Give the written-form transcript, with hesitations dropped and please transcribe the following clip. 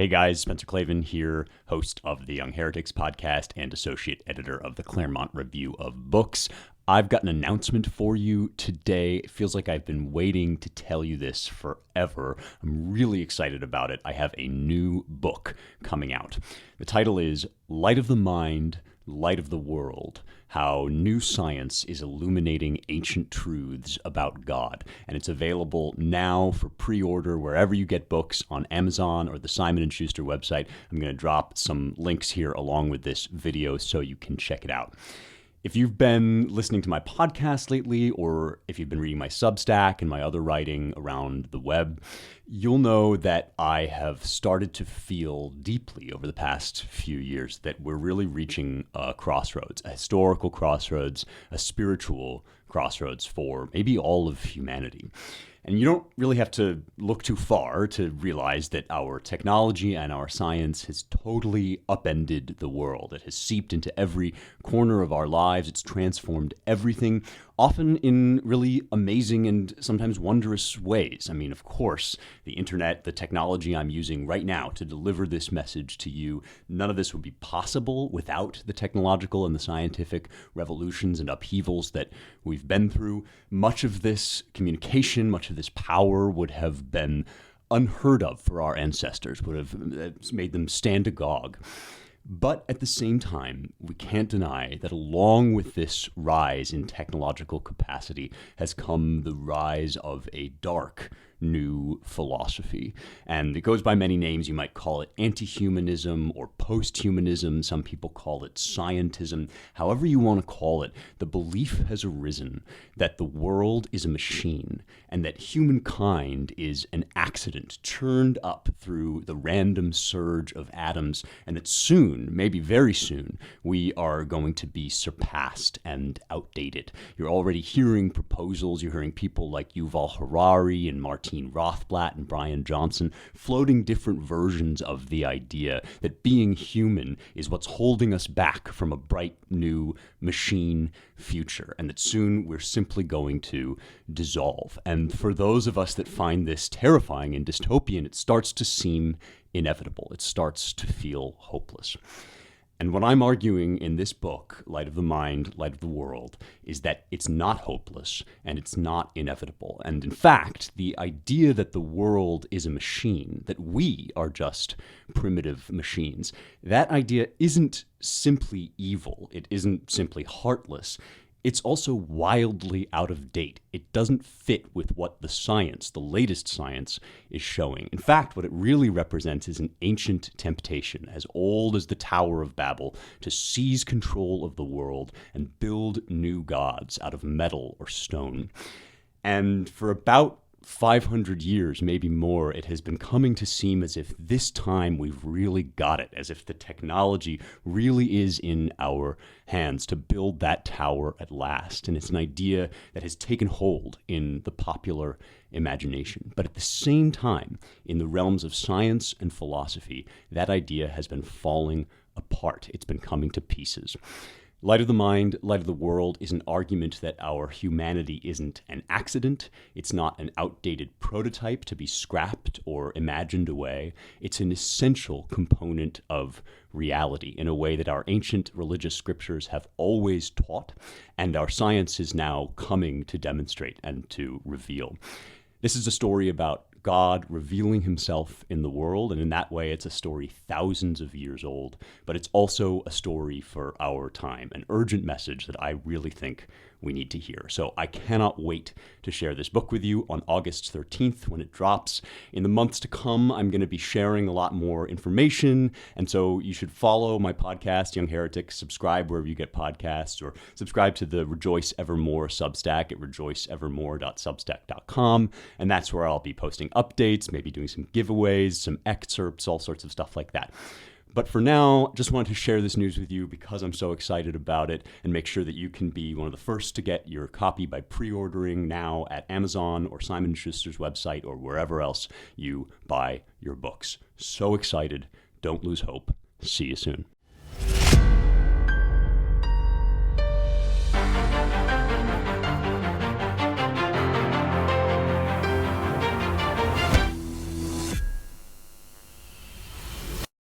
Hey guys, Spencer Clavin here, host of the Young Heretics podcast and associate editor of the Claremont Review of Books. I've got an announcement for you today. It feels like I've been waiting to tell you this forever. I'm really excited about it. I have a new book coming out. The title is Light of the Mind, Light of the World: How New Science is Illuminating Ancient Truths About God. And it's available now for pre-order wherever you get books, on Amazon or the Simon & Schuster website. I'm going to drop some links here along with this video so you can check it out. If you've been listening to my podcast lately, or if you've been reading my Substack and my other writing around the web, you'll know that I have started to feel deeply over the past few years that we're really reaching a crossroads, a historical crossroads, a spiritual crossroads for maybe all of humanity. And you don't really have to look too far to realize that our technology and our science has totally upended the world. It has seeped into every corner of our lives. It's transformed everything, often in really amazing and sometimes wondrous ways. I mean, of course, the internet, the technology I'm using right now to deliver this message to you, none of this would be possible without the technological and the scientific revolutions and upheavals that we've been through. Much of this communication, much of this power would have been unheard of for our ancestors, would have made them stand agog. But at the same time, we can't deny that along with this rise in technological capacity has come the rise of a dark new philosophy. And it goes by many names. You might call it anti-humanism or post-humanism. Some people call it scientism. However you want to call it, the belief has arisen that the world is a machine and that humankind is an accident churned up through the random surge of atoms, and that soon, maybe very soon, we are going to be surpassed and outdated. You're already hearing proposals. You're hearing people like Yuval Harari and Martin Rothblatt and Brian Johnson floating different versions of the idea that being human is what's holding us back from a bright new machine future, and that soon we're simply going to dissolve. And for those of us that find this terrifying and dystopian, it starts to seem inevitable. It starts to feel hopeless. And what I'm arguing in this book, Light of the Mind, Light of the World, is that it's not hopeless and it's not inevitable. And in fact, the idea that the world is a machine, that we are just primitive machines, that idea isn't simply evil. It isn't simply heartless. It's also wildly out of date. It doesn't fit with what the science, the latest science, is showing. In fact, what it really represents is an ancient temptation, as old as the Tower of Babel, to seize control of the world and build new gods out of metal or stone. And for about 500 years, maybe more, it has been coming to seem as if this time we've really got it, as if the technology really is in our hands to build that tower at last. And it's an idea that has taken hold in the popular imagination. But at the same time, in the realms of science and philosophy, that idea has been falling apart. It's been coming to pieces. Light of the Mind, Light of the World is an argument that our humanity isn't an accident. It's not an outdated prototype to be scrapped or imagined away. It's an essential component of reality in a way that our ancient religious scriptures have always taught, and our science is now coming to demonstrate and to reveal. This is a story about God revealing himself in the world, and in that way it's a story thousands of years old, but it's also a story for our time, an urgent message that I really think we need to hear. So I cannot wait to share this book with you on August 13th when it drops. In the months to come, I'm going to be sharing a lot more information, and so you should follow my podcast, Young Heretics, subscribe wherever you get podcasts, or subscribe to the Rejoice Evermore Substack at rejoiceevermore.substack.com, and that's where I'll be posting updates, maybe doing some giveaways, some excerpts, all sorts of stuff like that. But for now, just wanted to share this news with you because I'm so excited about it, and make sure that you can be one of the first to get your copy by pre-ordering now at Amazon or Simon & Schuster's website or wherever else you buy your books. So excited. Don't lose hope. See you soon.